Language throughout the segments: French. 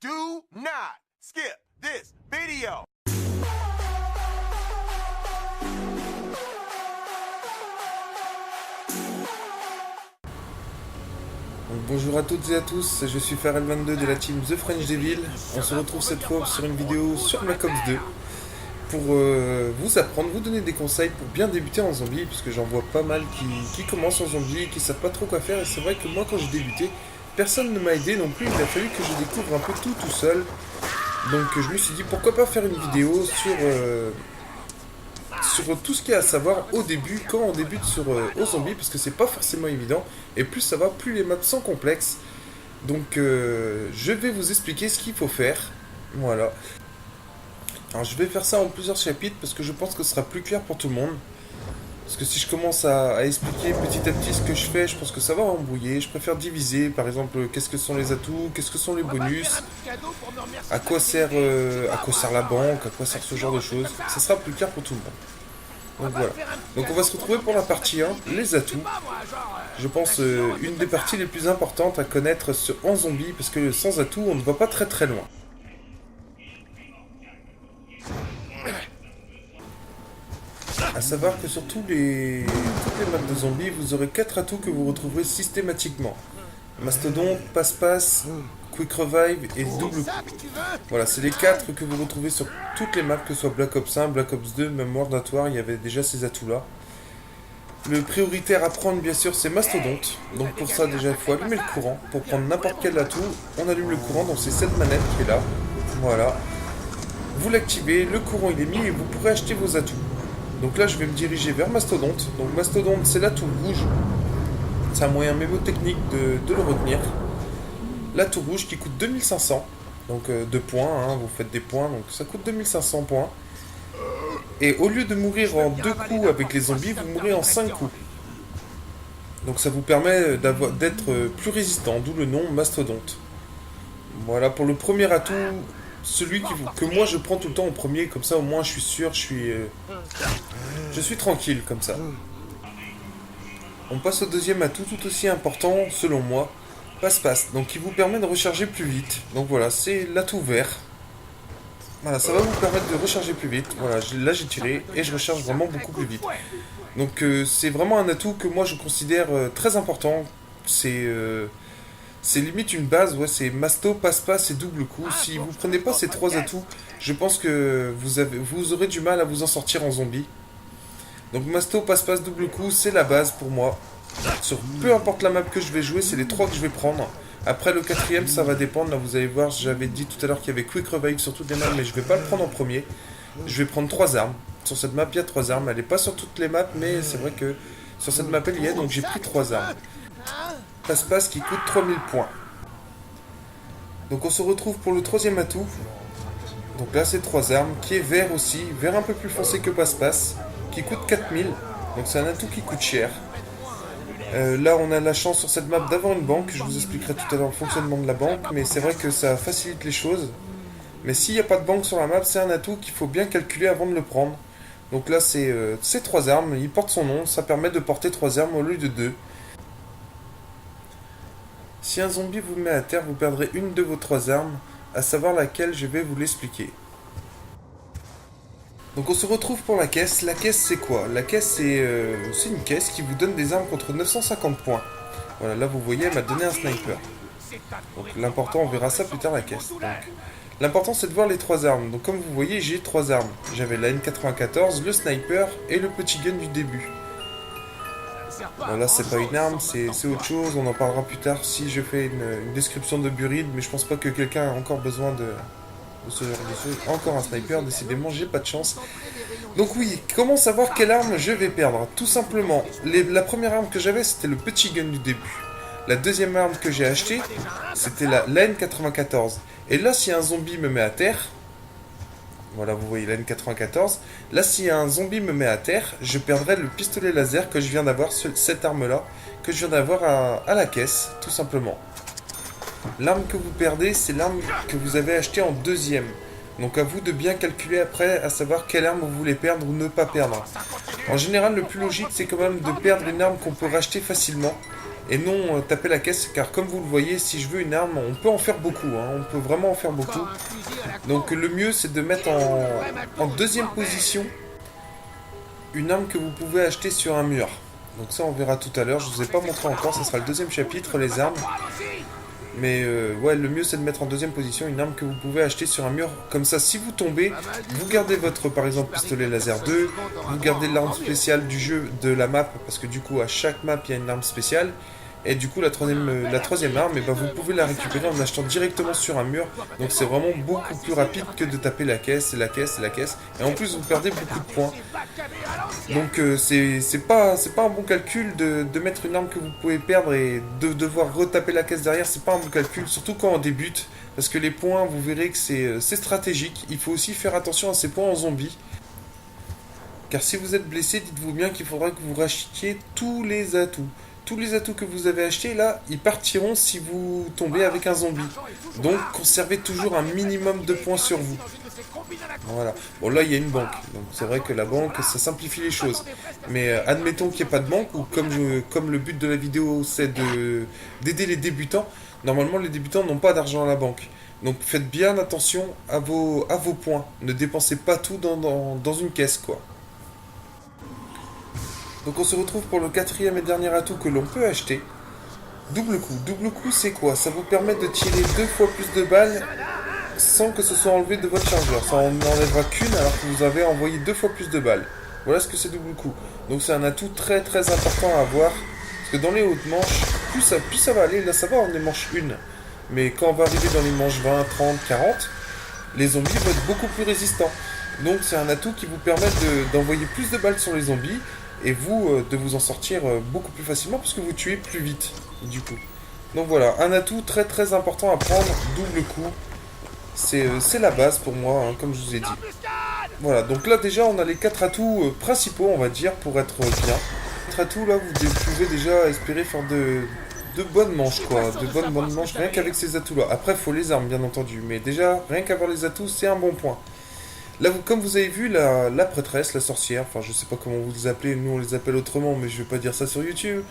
Do not skip this video. Donc, bonjour à toutes et à tous, je suis Pharrell22 de la team The French Devil. On se retrouve cette fois sur une vidéo sur Black Ops 2 pour vous apprendre, vous donner des conseils pour bien débuter en zombie, puisque j'en vois pas mal qui commencent en zombie et qui savent pas trop quoi faire. Et c'est vrai que moi, quand j'ai débuté, personne ne m'a aidé non plus. Il a fallu que je découvre un peu tout seul. Donc je me suis dit pourquoi pas faire une vidéo sur tout ce qu'il y a à savoir au début, quand on débute aux zombies, parce que c'est pas forcément évident, et plus ça va, plus les maps sont complexes. Donc je vais vous expliquer ce qu'il faut faire, voilà. Alors je vais faire ça en plusieurs chapitres, parce que je pense que ce sera plus clair pour tout le monde. Parce que si je commence à expliquer petit à petit ce que je fais, je pense que ça va embrouiller. Je préfère diviser, par exemple, qu'est-ce que sont les atouts, qu'est-ce que sont les bonus, à quoi sert la banque, à quoi sert ce genre de choses. Ça sera plus clair pour tout le monde. Donc voilà. Donc on va se retrouver pour la partie 1, les atouts. Je pense une des parties les plus importantes à connaître en zombie, parce que sans atouts, on ne va pas très loin. A savoir que sur toutes les maps de zombies, vous aurez 4 atouts que vous retrouverez systématiquement. Mastodon, passe-passe, quick revive et double coup. Voilà, c'est les 4 que vous retrouvez sur toutes les maps, que ce soit Black Ops 1, Black Ops 2, même World at War, il y avait déjà ces atouts-là. Le prioritaire à prendre, bien sûr, c'est Mastodonte. Donc pour ça, déjà, il faut allumer le courant. Pour prendre n'importe quel atout, on allume le courant, donc c'est cette manette qui est là. Voilà. Vous l'activez, le courant il est mis et vous pourrez acheter vos atouts. Donc là, je vais me diriger vers Mastodonte. Donc Mastodonte, c'est l'atout rouge. C'est un moyen mémotechnique de le retenir. L'atout rouge qui coûte 2500. Donc 2 points, hein, vous faites des points, donc ça coûte 2500 points. Et au lieu de mourir en 2 coups avec les zombies, vous mourrez en 5 coups. Donc ça vous permet d'être plus résistant, d'où le nom Mastodonte. Voilà pour le premier atout. Celui que moi je prends tout le temps en premier, comme ça au moins je suis sûr, je suis tranquille comme ça. On passe au deuxième atout tout aussi important selon moi, passe-passe, donc qui vous permet de recharger plus vite. Donc voilà, c'est l'atout vert. Voilà, ça va vous permettre de recharger plus vite. Voilà, là j'ai tiré et je recharge vraiment beaucoup plus vite. Donc c'est vraiment un atout que moi je considère très important. C'est limite une base, ouais, c'est masto, passe-passe et double coup. Si vous prenez pas ces 3 atouts, je pense que vous aurez du mal à vous en sortir en zombie. Donc masto, passe-passe, double coup, c'est la base pour moi. Sur peu importe la map que je vais jouer, c'est les 3 que je vais prendre. Après le 4ème, ça va dépendre. Là vous allez voir, j'avais dit tout à l'heure qu'il y avait quick revive sur toutes les maps, mais je vais pas le prendre en premier. Je vais prendre 3 armes. Sur cette map, il y a 3 armes. Elle est pas sur toutes les maps, mais c'est vrai que sur cette map, elle y est, donc j'ai pris 3 armes. Passe-passe qui coûte 3000 points. Donc on se retrouve pour le 3ème atout. Donc là c'est 3 armes, qui est vert aussi, vert un peu plus foncé que passe-passe, qui coûte 4000. Donc c'est un atout qui coûte cher. Là on a la chance sur cette map d'avoir une banque, je vous expliquerai tout à l'heure le fonctionnement de la banque, mais c'est vrai que ça facilite les choses. Mais s'il n'y a pas de banque sur la map, c'est un atout qu'il faut bien calculer avant de le prendre. Donc là c'est 3 armes, il porte son nom, ça permet de porter 3 armes au lieu de 2. Si un zombie vous met à terre, vous perdrez une de vos 3 armes, à savoir laquelle je vais vous l'expliquer. Donc on se retrouve pour la caisse. La caisse c'est quoi? La caisse c'est une caisse qui vous donne des armes contre 950 points. Voilà, là vous voyez, elle m'a donné un sniper. Donc l'important, on verra ça plus tard la caisse. L'important c'est de voir les 3 armes. Donc comme vous voyez, j'ai 3 armes. J'avais la N94, le sniper et le petit gun du début. Bon, là c'est pas une arme, c'est autre chose, on en parlera plus tard si je fais une description de Buride, mais je pense pas que quelqu'un a encore besoin de ce genre de choses. Encore un sniper, décidément j'ai pas de chance. Donc oui, comment savoir quelle arme je vais perdre? Tout simplement, la première arme que j'avais c'était le petit gun du début. La deuxième arme que j'ai achetée, c'était la N94. Et là si un zombie me met à terre, voilà, vous voyez la N94. Là, si un zombie me met à terre, je perdrai le pistolet laser que je viens d'avoir, cette arme-là, que je viens d'avoir à la caisse, tout simplement. L'arme que vous perdez, c'est l'arme que vous avez achetée en 2ème. Donc à vous de bien calculer après, à savoir quelle arme vous voulez perdre ou ne pas perdre. En général, le plus logique, c'est quand même de perdre une arme qu'on peut racheter facilement. et non taper la caisse, car comme vous le voyez, si je veux une arme, on peut en faire beaucoup, hein, on peut vraiment en faire beaucoup. Donc le mieux c'est de mettre en deuxième position une arme que vous pouvez acheter sur un mur. Donc ça on verra tout à l'heure, je vous ai pas montré encore, ça sera le deuxième chapitre, les armes. Mais ouais, le mieux c'est de mettre en deuxième position une arme que vous pouvez acheter sur un mur. Comme ça, si vous tombez, vous gardez votre, par exemple, pistolet laser 2, vous gardez l'arme spéciale du jeu, de la map, parce que du coup, à chaque map, il y a une arme spéciale. Et du coup, la troisième arme, et ben, vous pouvez la récupérer en achetant directement sur un mur. Donc c'est vraiment beaucoup plus rapide que de taper la caisse, et la caisse, et la caisse. Et en plus, vous perdez beaucoup de points. Donc c'est pas un bon calcul de mettre une arme que vous pouvez perdre et de devoir retaper la caisse derrière, c'est pas un bon calcul, surtout quand on débute. Parce que les points, vous verrez que c'est stratégique. Il faut aussi faire attention à ces points en zombie. Car si vous êtes blessé, dites-vous bien qu'il faudra que vous rachetiez tous les atouts. Tous les atouts que vous avez achetés, là, ils partiront si vous tombez avec un zombie. Donc, conservez toujours un minimum de points sur vous. Voilà. Bon, là, il y a une banque. Donc, c'est vrai que la banque, ça simplifie les choses. Mais admettons qu'il n'y ait pas de banque, ou comme le but de la vidéo, c'est d'aider les débutants, normalement, les débutants n'ont pas d'argent à la banque. Donc, faites bien attention à vos points. Ne dépensez pas tout dans une caisse, quoi. Donc on se retrouve pour le quatrième et dernier atout que l'on peut acheter. Double coup. Double coup c'est quoi? Ça vous permet de tirer 2 fois plus de balles sans que ce soit enlevé de votre chargeur. Ça en enlèvera qu'une alors que vous avez envoyé 2 fois plus de balles. Voilà ce que c'est double coup. Donc c'est un atout très très important à avoir. Parce que dans les hautes manches, plus ça va aller. Là ça va, on est manche 1. Mais quand on va arriver dans les manches 20, 30, 40, les zombies vont être beaucoup plus résistants. Donc c'est un atout qui vous permet d'envoyer plus de balles sur les zombies. Et vous, de vous en sortir beaucoup plus facilement parce que vous tuez plus vite, du coup. Donc voilà, un atout très très important à prendre, double coup. C'est la base pour moi, hein, comme je vous ai dit. Voilà, donc là déjà on a les 4 atouts principaux, on va dire, pour être bien. 4 atouts, là, vous pouvez déjà espérer faire de bonnes manches, quoi. De bonnes manches, rien qu'avec ces atouts-là. Après, il faut les armes, bien entendu. Mais déjà, rien qu'avoir les atouts, c'est un bon point. Là, comme vous avez vu, la prêtresse, la sorcière, enfin je sais pas comment vous les appelez, nous on les appelle autrement, mais je vais pas dire ça sur YouTube,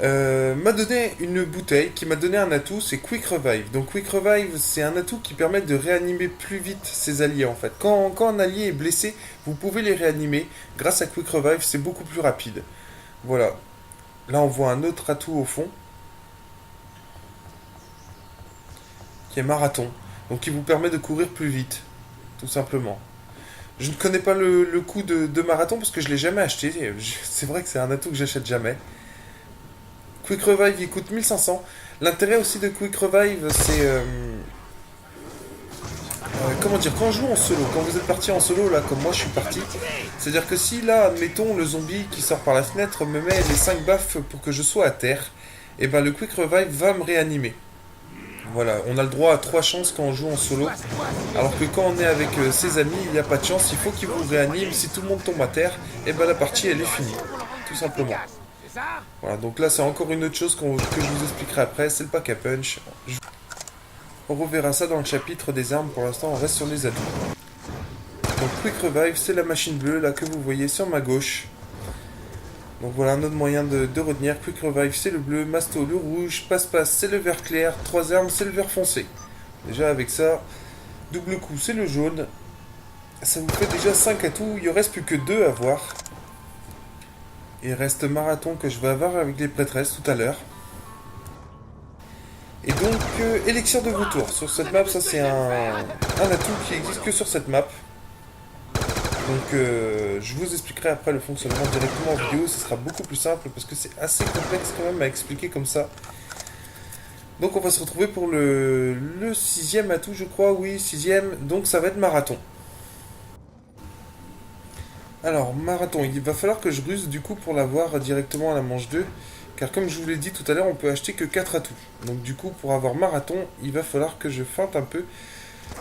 m'a donné une bouteille qui m'a donné un atout, c'est Quick Revive. Donc Quick Revive, c'est un atout qui permet de réanimer plus vite ses alliés en fait. Quand un allié est blessé, vous pouvez les réanimer. Grâce à Quick Revive, c'est beaucoup plus rapide. Voilà. Là, on voit un autre atout au fond, qui est Marathon. Donc qui vous permet de courir plus vite. Tout simplement. Je ne connais pas le coût de Marathon parce que je ne l'ai jamais acheté. C'est vrai que c'est un atout que j'achète jamais. Quick Revive, il coûte 1500. L'intérêt aussi de Quick Revive, c'est... comment dire, quand on joue en solo, quand vous êtes parti en solo, là, comme moi je suis parti, c'est-à-dire que si là, admettons, le zombie qui sort par la fenêtre me met les 5 baffes pour que je sois à terre, et ben le Quick Revive va me réanimer. Voilà, on a le droit à 3 chances quand on joue en solo. Alors que quand on est avec ses amis, il n'y a pas de chance, il faut qu'il vous réanime. Si tout le monde tombe à terre, et ben la partie elle est finie. Tout simplement. Voilà, donc là c'est encore une autre chose que je vous expliquerai après, c'est le pack à punch. On reverra ça dans le chapitre des armes, pour l'instant on reste sur les atouts. Donc Quick Revive, c'est la machine bleue là que vous voyez sur ma gauche. Donc voilà un autre moyen de retenir. Quick Revive c'est le bleu, Masto le rouge, Passe-Passe c'est le vert clair, 3 armes c'est le vert foncé. Déjà avec ça, double coup c'est le jaune. Ça vous fait déjà 5 atouts, il ne reste plus que 2 à voir. Il reste Marathon que je vais avoir avec les prêtresses tout à l'heure. Et donc, élixir de vautour. Sur cette map, ça c'est un atout qui existe que sur cette map. Donc je vous expliquerai après le fonctionnement directement en vidéo, ce sera beaucoup plus simple parce que c'est assez complexe quand même à expliquer comme ça. Donc on va se retrouver pour le 6ème atout je crois, oui 6ème, donc ça va être Marathon. Alors Marathon, il va falloir que je ruse du coup pour l'avoir directement à la manche 2, car comme je vous l'ai dit tout à l'heure, on peut acheter que 4 atouts. Donc du coup pour avoir Marathon, il va falloir que je feinte un peu.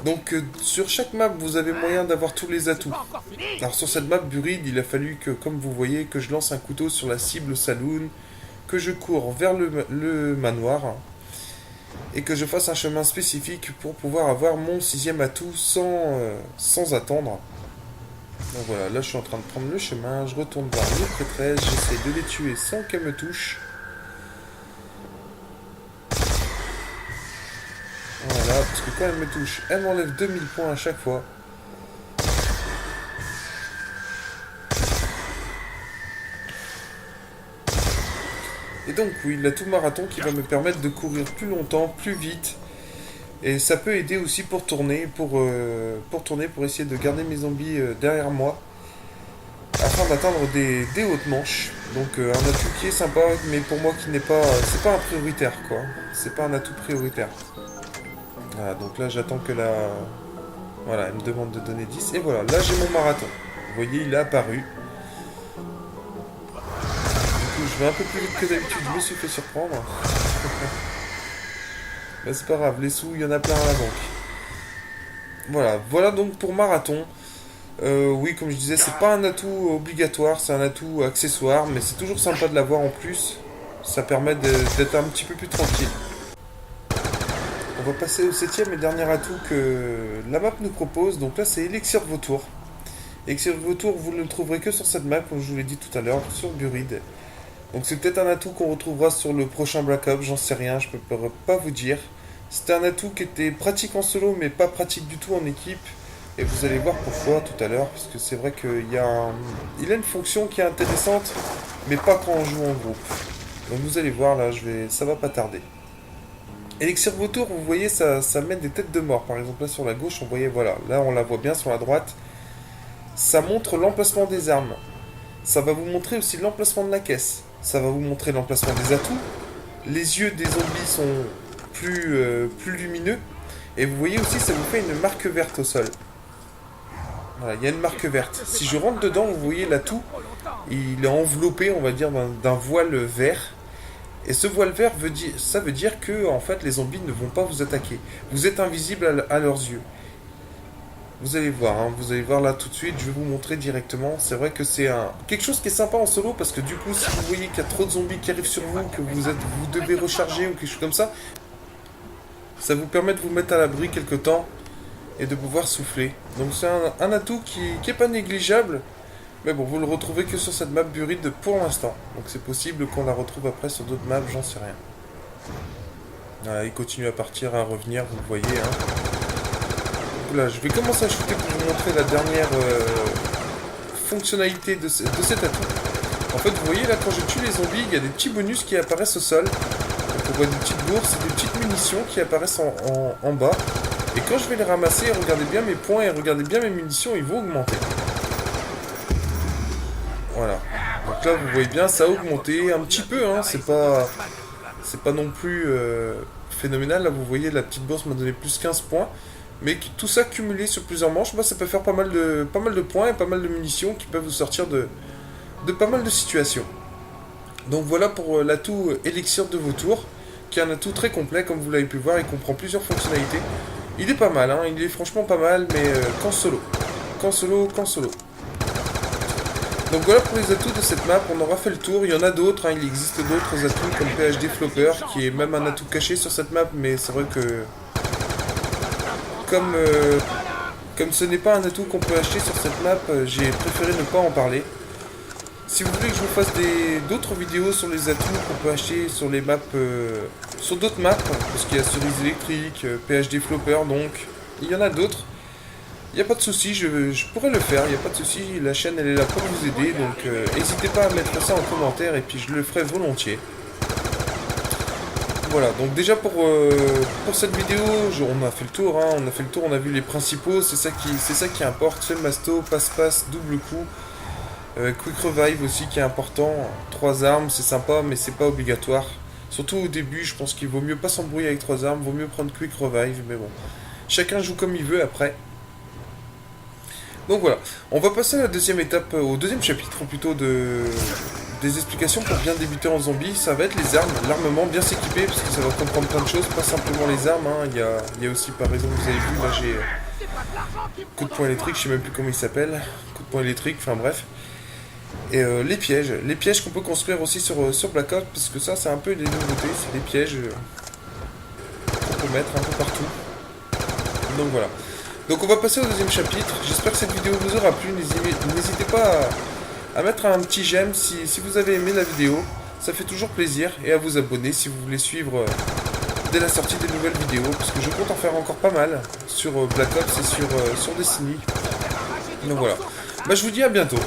Donc sur chaque map vous avez moyen d'avoir tous les atouts. Alors sur cette map Buried, il a fallu que, comme vous voyez, que je lance un couteau sur la cible saloon, que je cours vers le manoir, et que je fasse un chemin spécifique pour pouvoir avoir mon 6ème atout sans attendre. Donc voilà, là je suis en train de prendre le chemin, je retourne voir les prêtresses, j'essaie de les tuer sans qu'elles me touchent. Voilà, parce que quand elle me touche, elle m'enlève 2000 points à chaque fois. Et donc oui, l'atout marathon qui va me permettre de courir plus longtemps, plus vite. Et ça peut aider aussi pour tourner, pour essayer de garder mes zombies derrière moi. Afin d'atteindre des hautes manches. Donc un atout qui est sympa, mais pour moi qui n'est pas... c'est pas un prioritaire quoi. C'est pas un atout prioritaire. Voilà, donc là j'attends que la... Voilà, elle me demande de donner 10. Et voilà, là j'ai mon marathon. Vous voyez, il est apparu. Du coup, je vais un peu plus vite que d'habitude, je me suis fait surprendre. Mais c'est pas grave, les sous, il y en a plein à la banque. Voilà donc pour marathon. Oui, comme je disais, c'est pas un atout obligatoire, c'est un atout accessoire, mais c'est toujours sympa de l'avoir en plus. Ça permet d'être un petit peu plus tranquille. On va passer au 7ème et dernier atout que la map nous propose. Donc là, c'est Élixir de Vautour. Élixir de Vautour, vous ne le trouverez que sur cette map, comme je vous l'ai dit tout à l'heure, sur Buride. Donc c'est peut-être un atout qu'on retrouvera sur le prochain Black Ops, j'en sais rien, je peux pas vous dire. C'était un atout qui était pratique en solo, mais pas pratique du tout en équipe. Et vous allez voir pourquoi tout à l'heure, parce que c'est vrai qu'il a une fonction qui est intéressante, mais pas quand on joue en groupe. Donc vous allez voir là, ça va pas tarder. Élixir Vautour, vous voyez, ça mène des têtes de mort. Par exemple là sur la gauche, on voyait, voilà, là on la voit bien sur la droite. Ça montre l'emplacement des armes. Ça va vous montrer aussi l'emplacement de la caisse. Ça va vous montrer l'emplacement des atouts. Les yeux des zombies sont plus lumineux. Et vous voyez aussi, ça vous fait une marque verte au sol. Voilà, il y a une marque verte. Si je rentre dedans, vous voyez l'atout, il est enveloppé, on va dire, d'un voile vert. Et ce voile vert veut dire que en fait, les zombies ne vont pas vous attaquer. Vous êtes invisible à leurs yeux. Vous allez voir, hein, vous allez voir là tout de suite, je vais vous montrer directement. C'est vrai que c'est quelque chose qui est sympa en solo, parce que du coup, si vous voyez qu'il y a trop de zombies qui arrivent sur vous, que vous devez recharger ou quelque chose comme ça, ça vous permet de vous mettre à l'abri quelque temps et de pouvoir souffler. Donc c'est un atout qui est pas négligeable, mais bon, vous le retrouvez que sur cette map Buride pour l'instant. Donc c'est possible qu'on la retrouve après sur d'autres maps, j'en sais rien. Voilà, il continue à partir, à revenir, vous le voyez. Hein. Donc là, je vais commencer à shooter pour vous montrer la dernière fonctionnalité de cet atout. En fait, vous voyez là, quand je tue les zombies, il y a des petits bonus qui apparaissent au sol. Donc on voit des petites bourses et des petites munitions qui apparaissent en bas. Et quand je vais les ramasser, regardez bien mes points et regardez bien mes munitions, ils vont augmenter. Voilà. Donc là, vous voyez bien, ça a augmenté un petit peu, hein. C'est pas non plus phénoménal. Là, vous voyez, la petite bourse m'a donné plus 15 points. Mais tout ça cumulé sur plusieurs manches, bah, ça peut faire pas mal de points et pas mal de munitions qui peuvent vous sortir de pas mal de situations. Donc voilà pour l'atout Élixir de Vautour, qui est un atout très complet, comme vous l'avez pu voir, il comprend plusieurs fonctionnalités. Il est pas mal, hein, il est franchement pas mal, mais qu'en solo. Qu'en solo. Donc voilà pour les atouts de cette map, on aura fait le tour. Il y en a d'autres, hein, il existe d'autres atouts comme PhD Flopper, qui est même un atout caché sur cette map, mais c'est vrai que comme ce n'est pas un atout qu'on peut acheter sur cette map, j'ai préféré ne pas en parler. Si vous voulez que je vous fasse d'autres vidéos sur les atouts qu'on peut acheter sur les maps, sur d'autres maps, parce qu'il y a cerise électrique, PhD Flopper, donc il y en a d'autres. Il n'y a pas de souci, je pourrais le faire, il n'y a pas de souci, la chaîne elle est là pour vous aider, donc n'hésitez pas à mettre ça en commentaire et puis je le ferai volontiers. Voilà, donc déjà pour cette vidéo, on a fait le tour, hein, on a vu les principaux, c'est ça qui importe, c'est le masto, passe-passe, double coup, quick revive aussi qui est important, 3 armes, c'est sympa mais c'est pas obligatoire. Surtout au début, je pense qu'il vaut mieux pas s'embrouiller avec 3 armes, vaut mieux prendre quick revive, mais bon, chacun joue comme il veut après. Donc voilà, on va passer à la deuxième étape, au deuxième chapitre plutôt des explications pour bien débuter en zombie. Ça va être les armes, l'armement, bien s'équiper parce que ça va comprendre plein de choses, pas simplement les armes. Hein. Il y a aussi par exemple, vous avez vu, là j'ai coup de poing électrique, je sais même plus comment il s'appelle, coup de poing électrique, enfin bref. Et les pièges qu'on peut construire aussi sur Black Ops, parce que ça c'est un peu des nouveautés, c'est des pièges qu'on peut mettre un peu partout. Donc voilà. Donc on va passer au deuxième chapitre, j'espère que cette vidéo vous aura plu, n'hésitez pas à mettre un petit j'aime si vous avez aimé la vidéo, ça fait toujours plaisir, et à vous abonner si vous voulez suivre dès la sortie des nouvelles vidéos, parce que je compte en faire encore pas mal sur Black Ops et sur Destiny. Donc voilà. Bah, je vous dis à bientôt.